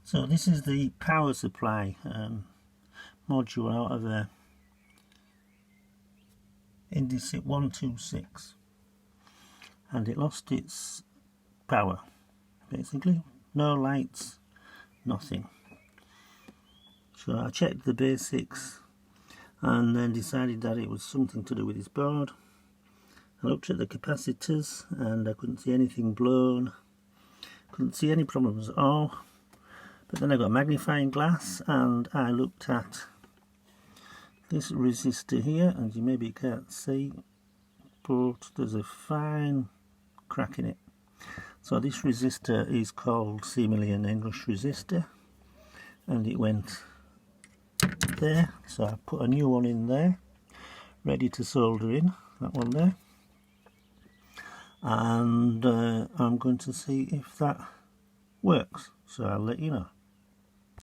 So this is the power supply module out of a Indesit 126, and it lost its power basically. No lights, nothing. So I checked the basics and then decided that it was something to do with this board. I looked at the capacitors and I couldn't see anything blown, couldn't see any problems at all. But then I got a magnifying glass and I looked at this resistor here, and you maybe can't see, but there's a fine crack in it. So this resistor is called Siemens English resistor, and it went there. So I put a new one in there, ready to solder in, that one there. And I'm going to see if that works, so I'll let you know.